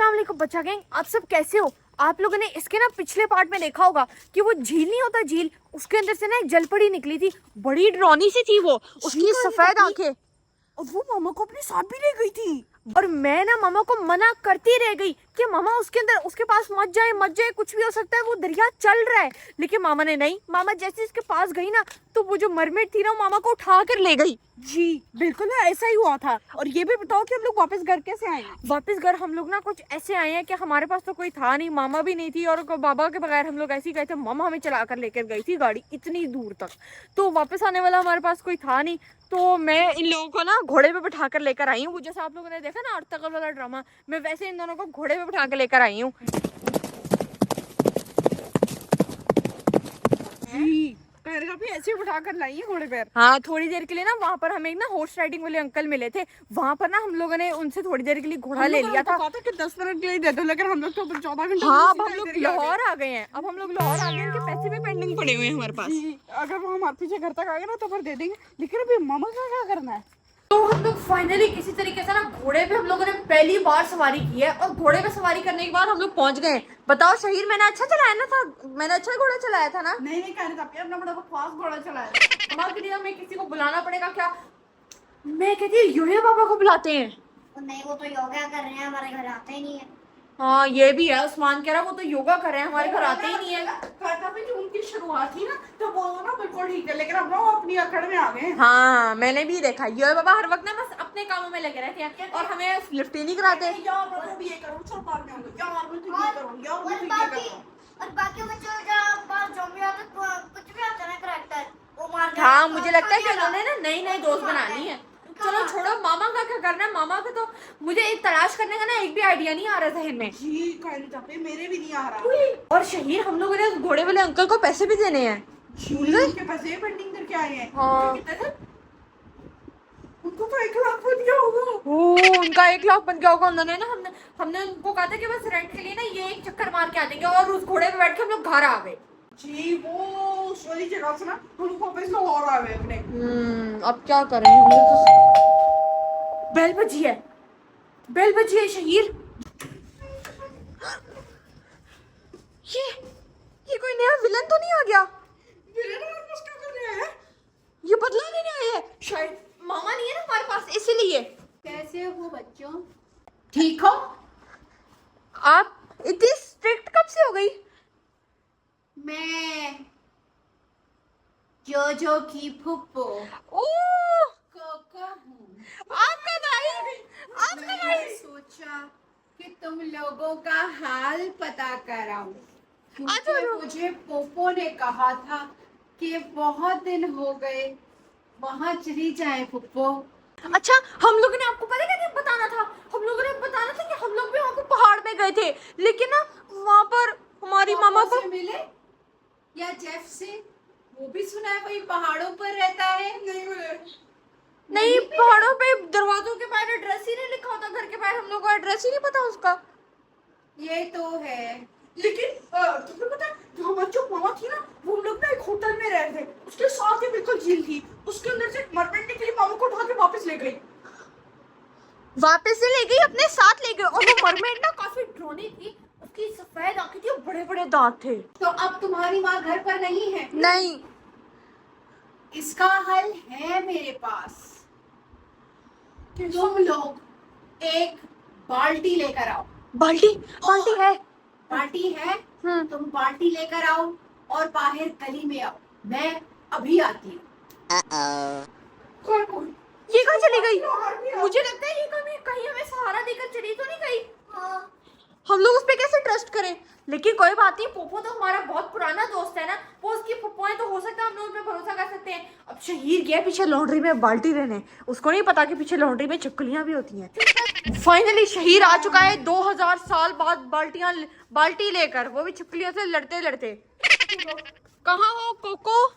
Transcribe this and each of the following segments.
अस्सलाम वालेकुम बच्चा गैंग, आप सब कैसे हो। आप लोगों ने इसके ना पिछले पार्ट में देखा होगा कि वो झील नहीं होता, झील, उसके अंदर से ना एक जलपरी निकली थी, बड़ी डरावनी सी थी वो, उसकी सफेद आंखें, और वो मामा को अपने साथ भी ले गई थी। और मैं ना मामा को मना करती रह गई कि मामा उसके अंदर, उसके पास मत जाए मत जाए, कुछ भी हो सकता है, वो दरिया चल रहा है। लेकिन मामा ने नहीं, मामा जैसे इसके पास गई ना तो वो जो मरमेड थी ना मामा को उठा कर ले गई। जी बिल्कुल ना, ऐसा ही हुआ था। और ये भी बताओ कि हम लोग वापस घर कैसे आए? वापस घर हम लोग ना कुछ ऐसे आए हैं कि हमारे पास तो कोई था नहीं, मामा भी नहीं थी, और बाबा के बगैर हम लोग ऐसे ही गए थे। मामा हमें चला कर लेकर गई थी गाड़ी इतनी दूर तक, तो वापस आने वाला हमारे पास कोई था नहीं। तो मैं इन लोगों को ना घोड़े पे बिठा कर लेकर आई हूँ, जैसे आप लोगों ने देखा ना अर्तगल वाला ड्रामा, मैं वैसे इन दोनों को घोड़े पे बिठा कर लेकर आई हूँ। भी ऐसे उठा कर लाई है घोड़े पर। हाँ, थोड़ी देर के लिए ना वहाँ पर हमें एक ना हॉर्स राइडिंग वाले अंकल मिले थे, वहाँ पर ना हम लोगों ने उनसे थोड़ी देर के लिए घोड़ा ले लिया था। कि 10 मिनट के लिए दे दो, लेकिन हम लोग तो 14 घंटे। हाँ, अब हम लोग लाहौर आ गए हैं, अब हम लोग लाहौर आ गए हैं, इनके पैसे भी पेंडिंग पड़े हुए हैं हमारे पास। अगर वो हमारे पीछे घर तक आ गए ना तो फिर दे देंगे, लेकिन अभी मामा का क्या करना है? तो हम लोग फाइनली किसी तरीके से ना घोड़े पे हम लोगों ने पहली बार सवारी की है, और घोड़े पे सवारी करने के बाद हम लोग पहुंच गए। बताओ शहीर, मैंने अच्छा चलाया ना था, मैंने अच्छा घोड़ा चलाया था ना? नहीं कहने था अपना बड़ा फास्ट घोड़ा चलाया। हमारे लिए हमें किसी को बुलाना पड़ेगा क्या? मैं कहती हूँ योया बाबा को बुलाते हैं। नहीं, वो तो योगा कर रहे हैं, हमारे घर आते ही नहीं है। हाँ, ये भी है, उस्मान कह रहा वो तो योगा कर रहे हैं, हमारे घर आते ही नहीं है। कहता भी जो उनकी शुरुआत थी ना तो वो ना बिल्कुल ठीक है, लेकिन अब ना वो अपनी अकड़ में आ गए। हाँ, मैंने भी देखा, योया बाबा हर वक्त ना बस अपने कामों में लगे रहते हैं और हमें लिफ्ट ही नहीं कराते। यार मैं भी ये करूं, चल बाद में आऊंगा, यार मैं तो ये करूं, यार मैं तो ये करूं। और बाकी बच्चों जब पास ज़ॉम्बी आता तो कुछ भी आता ना करैक्टर वो मार देता। हाँ, मुझे लगता है कि उन्होंने ना नई नई दोस्त बनानी है। चलो छोड़ो, मामा का क्या करना है, मामा का तो मुझे तलाश करने का ना एक भी आइडिया नहीं आ रहा था इनमें। जी कहने जाते मेरे भी नहीं आ रहा। और शहीर, हम लोगों ने उस घोड़े वाले अंकल को पैसे भी देने हैं। उनके पैसे पेंडिंग करके आए हैं। हाँ। कितने थे? उनको तो 1 लाख बन गया होगा। ओ, उनका 1 लाख बन गया होगा। उन्होंने ना हमने उनको कहा था कि बस रेंट के लिए ना ये एक चक्कर मार के आ जाएंगे, और उस घोड़े पे बैठ के हम लोग घर आ गए। जी वो उस वाली जगह से ना उनको वापस लाहौर आ गए अपने। अब क्या करें, हमने तो बेल बजी है, बेल बजी है शहीर। ये कोई नया विलन तो नहीं आ गया? विलेन वापस क्या कर रहे हैं? ये बदला लेने आए हैं शायद, मामा नहीं है ना हमारे पास इसीलिए। कैसे हो बच्चों? ठीक हो आप? इतनी स्ट्रिक्ट कब से हो गई? मैं जोजो की फुप्पो ओ, कोको हूँ। आपका भाई, आपका भाई। मैंने सोचा कि तुम लोगों का हाल पता कराऊं, क्योंकि मुझे पोपो ने कहा था कि बहुत दिन हो गए, वहाँ चली जाए फुप्पो। अच्छा, हम लोगों ने आपको पता क्या बताना था? हम लोगों ने बताना था कि हम लोग भी वहाँ पे पहाड़ में गए थे, लेकिन ना वहाँ पर हमारी मामा को से मिले या जेफ से, वो भी सुना है वही पहाड़ों पर रहता है। नहीं मिले। नहीं, पहाड़ों पे दरवाजों के बाहर एड्रेस ही नहीं लिखा होता, घर के बाहर हम लोग को एड्रेस ही नहीं पता उसका। ये तो है। लेकिन तुम्हें पता है जो हमारी जो मामा थी ना, वो हम लोग ना एक होटल में रह थे, उसके साथ ही बिल्कुल झील थी, उसके अंदर से मरमेड निकली, मामा को उठा के वापस ले गई। वापस से ले गई, अपने साथ ले गई, और वो मरमेड ना काफी डरावनी थी, उसकी सफेद आंखें थी और बड़े बड़े दांत थे। तो अब तुम्हारी माँ घर पर नहीं है? नहीं। इसका हल है मेरे पास। तुम लोग एक बाल्टी लेकर आओ। बाल्टी? बाल्टी है? बाल्टी है? तुम बाल्टी लेकर आओ और बाहर गली में आओ, मैं अभी आती हूँ। ये कहाँ चली गई? मुझे लगता है ये कहीं हमें सहारा देकर चली तो नहीं गई। हम लोग उस पे कैसे ट्रस्ट करें? लेकिन कोई बात नहीं, पोपो तो हमारा बहुत पुराना दोस्त है ना, वो उसकी फुप्पो है, तो हो सकता है हम लोग उस पे भरोसा कर सकते हैं। अब शहीर गया पीछे लॉन्ड्री में बाल्टी लेने, उसको नहीं पता कि पीछे लॉन्ड्री में चुटकुलियां भी होती हैं। फाइनली शहीर आ चुका है 2000 साल बाद बाल्टी लेकर, वो भी छिपकलियों से लड़ते लड़ते। कहाँ हो कोको?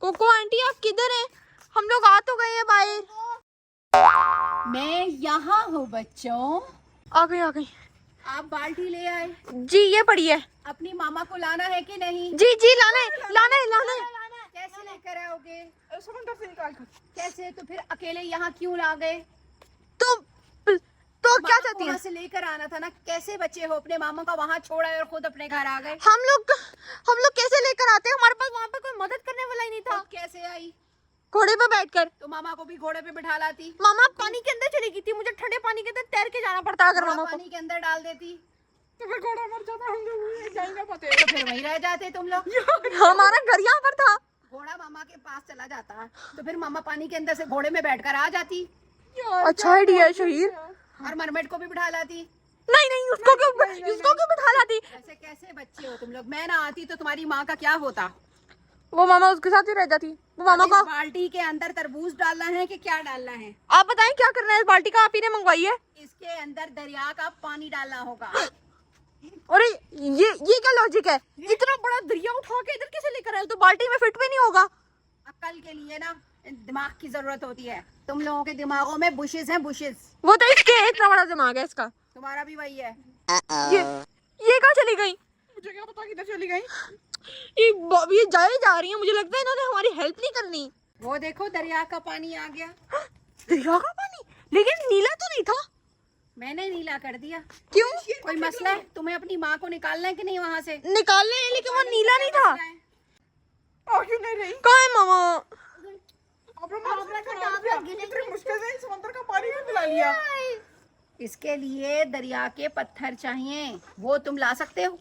कोको आंटी आप किधर हैं? हम लोग आ तो गए हैं बाहर। मैं यहाँ हूँ बच्चों। आ गई। आप बाल्टी ले आए? जी, ये पड़ी है। अपनी मामा को लाना है कि नहीं? जी लाना है। कैसे लेकर आओगे? समंदर से निकाल कर। कैसे? तो फिर अकेले यहाँ क्यों ला गए? तो मामा क्या को चाहती वहाँ हैं? से लेकर आना था ना, कैसे बच्चे हो, अपने मामा का वहाँ छोड़ा और खुद अपने घर आ गए। हम लोग कैसे लेकर आते हैं? हमारे पास वहाँ पे कोई मदद करने वाला ही नहीं था। तो कैसे आई? घोड़े पे बैठकर। तो मामा को भी घोड़े पे बिठा लाती। मामा पानी के अंदर चली गई थी, मुझे ठंडे पानी के अंदर तैर के जाना पड़ता अगर घोड़ा मामा को। पानी के अंदर डाल देती तो फिर घोड़ा मर जाता, हम लोग जा ही ना पाते। तो फिर वहीं रह जाते तुम लोग। हमारा घर यहाँ पर था। घोड़ा मामा के पास चला जाता तो फिर मामा पानी के अंदर से घोड़े में बैठकर आ जाती अच्छा आइडिया है शहीर। और मरमेड को भी बिठा लाती। नहीं उसको क्यों बिठा लाती? ऐसे कैसे बच्चे हो तुम लोग? मैं ना आती तो तुम्हारी माँ का क्या होता? वो मामा उसके साथ ही रह जाती। वो मामा अब को इस बाल्टी के अंदर तरबूज डालना है कि क्या डालना है? आप बताएं क्या करना है? इस बाल्टी का आप ही ने मंगवाई है। इसके अंदर दरिया का पानी डालना होगा। अरे ये क्या लॉजिक है? इतना बड़ा दरिया उठा के इधर कैसे लेकर आए? तो बाल्टी में फिट भी नहीं होगा। अक्ल के लिए ना दिमाग की जरूरत होती है। तुम लोगों के दिमागों में बुशेस हैं, बुशेस। वो तो इसके इतना बड़ा दिमाग है इसका। तुम्हारा भी वही है। ये कहाँ चली गई? मुझे क्या पता किधर चली गई। ये जाए जा रही है। मुझे लगता है इन्होंने हमारी हेल्प नहीं करनी। वो देखो दरिया का पानी आ गया। दरिया का पानी? लेकिन नीला तो नहीं था। मैंने नीला कर दिया। क्यों? कोई मसला है? तुम्हें अपनी माँ को निकालना है कि नहीं वहाँ से? निकालने हैं, लेकिन वो नीला नहीं था। आ क्यों नहीं रही? कहाँ है मामा? इतनी मुश्किल से समुद्र का पानी भी पिला लिया। इसके लिए दरिया के पत्थर चाहिए, वो तुम ला सकते हो?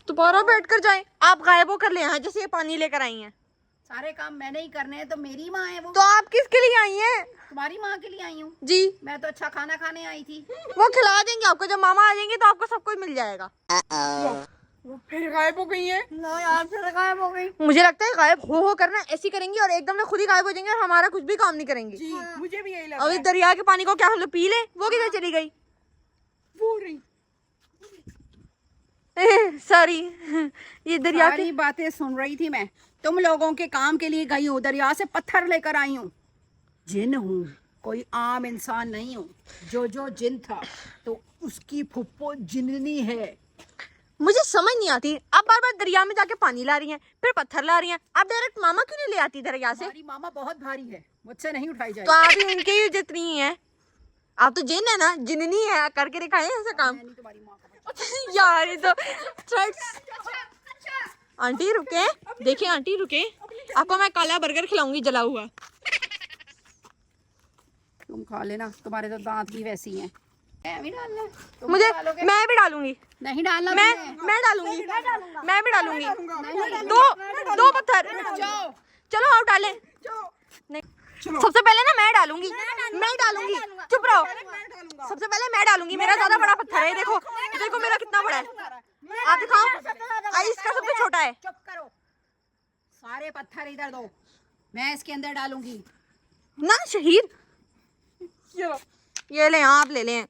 दोबारा बैठ कर जाए। आप गायब होकर ले आए जैसे ये पानी लेकर आई हैं। सारे काम मैंने ही करने हैं, तो मेरी माँ है वो। तो आप किसके लिए आई हैं? तुम्हारी माँ के लिए आई हूँ। जी मैं तो अच्छा खाना खाने आई थी। वो खिला देंगे आपको। जब मामा आ जाएंगे तो आपको सब कुछ मिल जाएगा। वो फिर गायब हो गई है। नो यार फिर गायब हो गई। मुझे लगता है गायब हो करना ऐसी करेंगी और एकदम से खुद ही गायब हो जाएंगे और हमारा कुछ भी काम नहीं करेंगी। जी मुझे भी यही लगा। अब इस दरिया के पानी को क्या हम लोग पी ले? वो किधर चली गई? वो रही। सॉरी ये दरिया सारी की बातें सुन रही थी मैं। तुम लोगों के काम के लिए गई हूँ, दरिया से पत्थर लेकर आई हूँ। जिन हूँ, कोई आम इंसान नहीं हूँ। जो जिन था तो उसकी फुप्पो जिननी है। मुझे समझ नहीं आती। आप बार बार दरिया में जाके पानी ला रही हैं, फिर पत्थर ला रही हैं। आप डायरेक्ट मामा क्यों नहीं ले आती दरिया से? हमारी मामा बहुत भारी है, मुझसे नहीं उठाई तो जाएगी। आप ही उनके ही जितनी ही हैं। आप तो जिन है ना, जिननी है। करके दिखाए ऐसा काम। मैं नहीं तुम्हारी माँ का। यार ये तो थ्रेट्स। आंटी रुके, देखिए आंटी रुके, आपको मैं काला बर्गर खिलाऊंगी जला हुआ। तुम खा लेना, तुम्हारे तो दांत भी वैसी हैं। मैं भी डालना है? तुम मुझे डालोगे? मैं भी डालूंगी। नहीं डालना मैं तुम्हें। मैं डालूंगी। मैं भी डालूंगी। नहीं, दो पत्थर। जाओ। चलो आप डालें। नहीं सबसे पहले ना मैं डालूंगी। मैं डालूंगी। चुप रहो। सबसे पहले मैं डालूंगी। मेरा ज्यादा बड़ा पत्थर है। देखो देखो मेरा कितना बड़ा है। आप दिखाओ। इसका सबसे छोटा है। चुप करो, सारे पत्थर इधर दो, मैं इसके अंदर डालूंगी। ना शहीद, ये ले आप ले लें।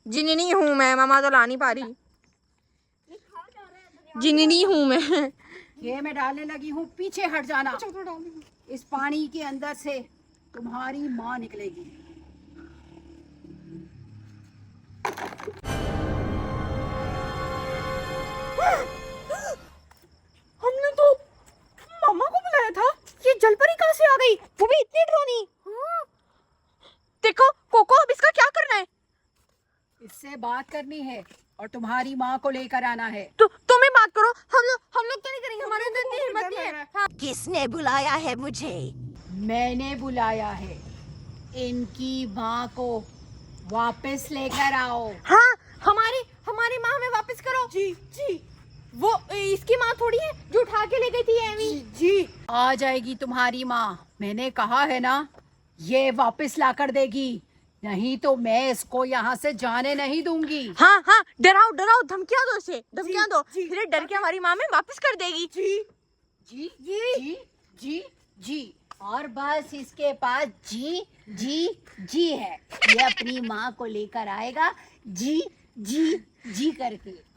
जिननी हूँ मैं, मामा तो ला नहीं पा रही। जिननी हूँ मैं। ये मैं डालने लगी हूँ, पीछे हट जाना। इस पानी के अंदर से तुम्हारी माँ निकलेगी। हमने तो मामा को बुलाया था। ये जलपरी कहाँ से आ गई? वो भी इतनी ड्रोनी। देखो कोको, अब इसका क्या करना है? इससे बात करनी है और तुम्हारी माँ को लेकर आना है। तो तुम ही बात करो। हम लोग तो नहीं करेंगे। हमारे अंदर इतनी हिम्मत नहीं है। हाँ। किसने बुलाया है मुझे? मैंने बुलाया है। इनकी माँ को वापस लेकर आओ। हाँ, हमारी माँ हमें वापस करो। जी जी वो इसकी माँ थोड़ी है जो उठा के ले गई थी एमी। जी आ जाएगी तुम्हारी माँ, मैंने कहा है ना, ये वापस ला कर देगी, नहीं तो मैं इसको यहाँ से जाने नहीं दूंगी। हाँ हाँ, डराओ धमकियाँ दो इसे, धमकियाँ दो। जी। फिर डर के हमारी माँ में वापस कर देगी। जी जी जी जी जी और बस इसके पास जी जी जी है। ये अपनी माँ को लेकर आएगा जी जी जी करके।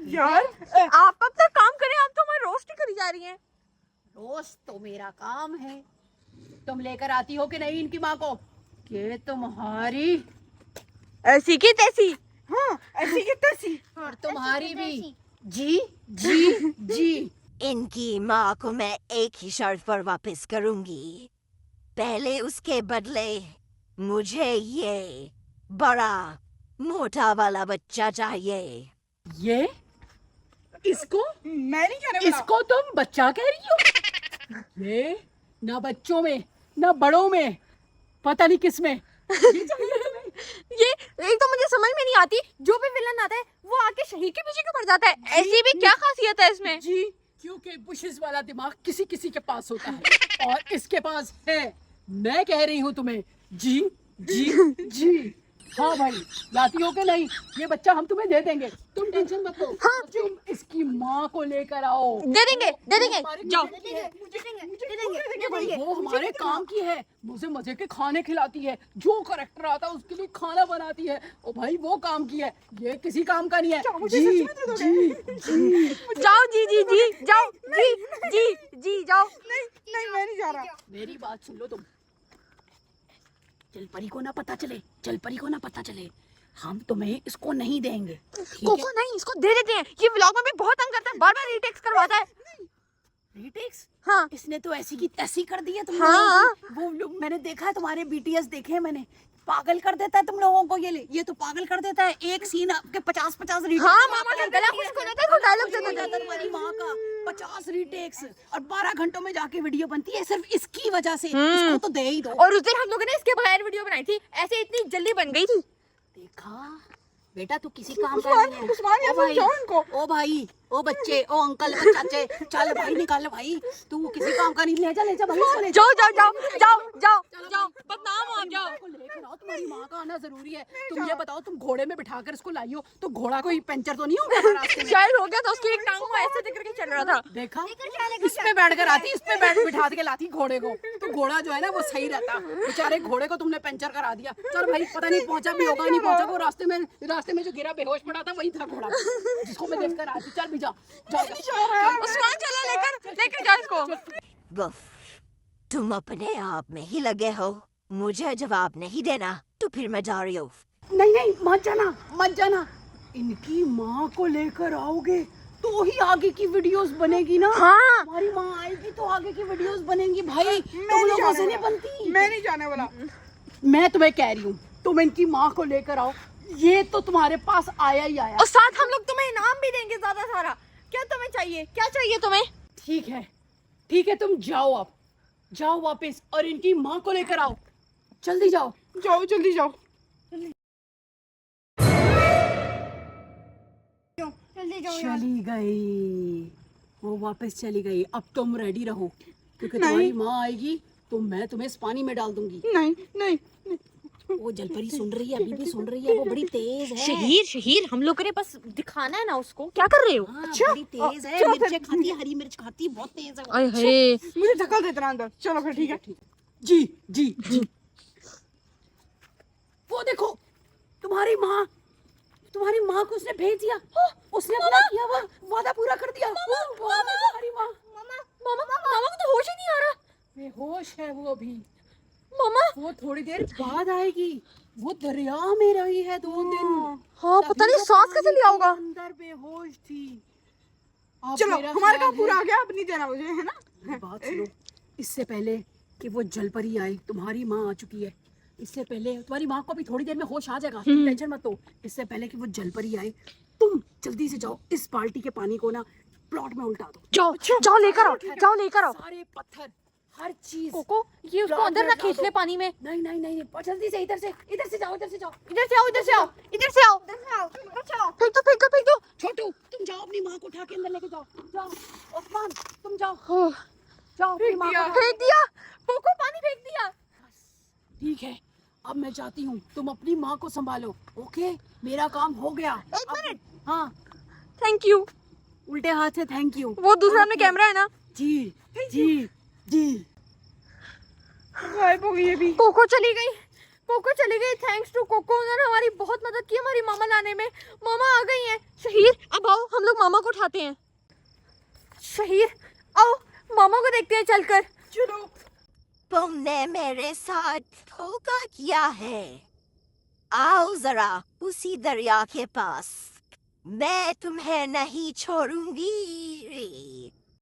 यार आप कब तक काम करें? आप तो हमारे रोस्ट ही करी जा रही हैं। रोज तो मेरा काम है। तुम लेकर आती हो कि नहीं इनकी माँ को? कि तुम्हारी ऐसी की तैसी। हाँ ऐसी की तैसी। और तुम्हारी भी जी जी जी। इनकी माँ को मैं एक ही शर्त पर वापस करूंगी। पहले उसके बदले मुझे ये बड़ा मोटा वाला बच्चा चाहिए। ये इसको मैं नहीं जाने वाला। इसको तुम बच्चा कह रही हो? ये ना बच्चों में ना बड़ों में, पता नहीं किस में। ये चाहिए तुम्हें? ये एक तो मुझे समझ में नहीं आती, जो भी विलन आता है वो आके शहीद के पीछे क्यों पड़ जाता है? ऐसी भी क्या खासियत है इसमें? जी, क्योंकि बुशेस वाला दिमाग किसी किसी के पास होता है और इसके पास है। मैं कह रही हूँ तुम्हें। जी जी जी हाँ भाई, लाती हो कि नहीं? ये बच्चा हम तुम्हें दे देंगे, तुम टेंशन मत लो। हाँ। तुम इसकी माँ को लेकर आओ। दे देंगे, दे देंगे। जाओ। वो हमारे काम की है, मुझे मजे के खाने खिलाती है, जो करेक्टर आता है उसके लिए खाना बनाती है। ओ भाई वो काम की है, ये किसी काम का नहीं है। जी जी जी जाओ जी जी जी, जाओ जी जी जी, जाओ। नहीं मैं नहीं जा रहा। मेरी बात सुन लो तुम। जलपरी को ना पता चले, जलपरी को ना पता चले, हम तुम्हें इसको नहीं देंगे। ठीक है? कोको नहीं, इसको दे देते हैं। ये व्लॉग में भी बहुत तंग करता है, बार-बार रीटेक्स करवाता है। रीटेक्स? हाँ। इसने तो ऐसी की तैसी कर दी है तुम हाँ। लोगों की। वो लोग मैंने देखा है, तुम्हारे बीटीएस देखे हैं मैंने। पागल कर देता है तुम लोगों को ये तो पागल कर देता है। एक सीन आपके 50-50 रीटेक्स। हाँ, मामा का गला खुश हो जाता है तो डायलॉग दे देता है। तुम्हारी माँ का 50 रीटेक्स और 12 घंटों में जाके वीडियो बनती है सिर्फ इसकी वजह से। इसको तो दे ही दो। और उस दिन हम लोगों ने इसके बगैर वीडियो बनाई थी, ऐसे इतनी जल्दी बन गई थी। देखा बेटा, तू किसी काम का उस्मान, नहीं है। उस्मान, ये ओ भाई, समझाओ इनको। ओ भाई, ओ बच्चे, ओ अंकल, ओ चाचे, चल भाई निकाल भाई, तू किसी काम का नहीं। ले जा भाई इसको ले जा। जाओ जाओ जाओ जाओ जाओ जाओ, बदनाम हो आप, जाओ। इसको लेकर आओ, तुम्हारी माँ का आना जरूरी है। तुम ये बताओ, तुम घोड़े में बिठाकर इसको लाई हो तो घोड़ा कोई पंचर तो नहीं हो गया रास्ते में? शायद हो गया था, उसकी एक टांग को ऐसे देख करके चल रहा था। देखा, इस पे बैठ कर आती, इस पे बिठा के लाती घोड़े को, तो घोड़ा जो है ना वो सही रहता। बेचारे घोड़े को तुमने पंचर करा दिया। चल भाई, पता नहीं पहुंचा भी होगा नहीं पहुंचा। वो रास्ते में जो गिरा बेहोश पड़ा था वही था घोड़ा, जिसको मैं देखकर आई थी। चल भी जा, उस्मान चलो, लेकर जाओ इसको। बफ, तुम अपने आप में ही लगे हो। मुझे जवाब नहीं देना तो फिर मैं जा रही हूँ। नहीं मत जाना। इनकी माँ को लेकर आओगे तो ही आगे की वीडियोस बनेगी ना। हाँ। हमारी माँ आएगी तो आगे की वीडियोस बनेंगी भाई। मैं तुम नहीं लोगों जाने से नहीं वाला। बनती। मैं नहीं जाने वाला। मैं तुम्हें कह रही हूँ, तुम इनकी माँ को लेकर आओ। ये तो तुम्हारे पास आया ही आया। और साथ हम लोग तुम्हें इनाम भी देंगे ज्यादा सारा। क्या तुम्हें चाहिए, क्या चाहिए तुम्हें? ठीक है, तुम जाओ, अब जाओ वापस और इनकी माँ को लेकर आओ। जल्दी जाओ। जाओ जल्दी जाओ। जल्दी जाओ यार। चली गई, वो वापस चली गई। अब तुम रेडी रहो, क्योंकि नहीं। तुम्हारी माँ आएगी तो मैं तुम्हें इस पानी में डाल दूंगी। नहीं वो जलपरी सुन रही है, अभी भी सुन रही है। वो बड़ी तेज है। शहीर हम लोगों ने बस दिखाना है ना उसको। क्या कर रहे हो? हाँ, अच्छा, बड़ी तेज है। चलो मिर्च फिर। खाती है, हरी मिर्च खाती है, बहुत तेज है वो। अरे हे, मुझे धक्का देते ना अंदर। चलो फिर ठीक है। जी। वो देखो, तुम्हारी माँ को उसने भेज दिया। उसने अपना किया हुआ वादा पूरा कर दिया। तुम्हारी माँ मामा को तो होश ही नहीं आ रहा। बेहोश है वो अभी। मामा, वो थोड़ी देर बाद आएगी। वो दरिया में रही है 2 दिन। हाँ, पता नहीं सांस कैसे लिया होगा। अंदर बेहोश थी। अब चलो मेरा हमारा ख्याल काम पूरा है- आ गया, अब नहीं देना मुझे, है ना? मेरी बात सुनो, इससे पहले कि वो जलपरी आए, तुम्हारी माँ आ चुकी है। इससे पहले तुम्हारी माँ को भी थोड़ी देर में होश आ जाएगा, तुम टेंशन मत लो। इससे पहले कि वो जलपरी आए, तुम जल्दी से जाओ, इस बाल्टी के पानी को ना प्लॉट में उल्टा दो। जाओ लेकर आओ। सारे पत्थर, हर चीज। कोको, ये उसको अंदर ना खींच ले पानी में। नहीं, जल्दी से इधर से जाओ। इधर से आओ। फेंक दो। छोटू, तुम जाओ, अपनी माँ को उठा के अंदर लेके जाओ। उस्मान, तुम जाओ। जाओ अपनी माँ को। फेंक दिया। कोको, पानी फेंक दिया। ठीक है, अब मैं चाहती हूँ तुम अपनी माँ को संभालो। ओके, मेरा काम हो गया। एक मिनट। हाँ, थैंक यू। उल्टे हाथ से थैंक यू। वो दूसरा में कैमरा है ना। जी। गायब हो गई ये भी। कोको चली गई। थैंक्स टू कोको, उन्होंने हमारी बहुत मदद की हमारी मामा लाने में। मामा आ गई हैं। शहीर, अब आओ हम लोग मामा को उठाते हैं। शहीर, आओ मामा को देखते हैं चलकर। चलो। तुमने मेरे साथ धोखा किया है। आओ जरा उसी दरिया के पास, मैं तुम्हें नहीं छोड़ूंगी।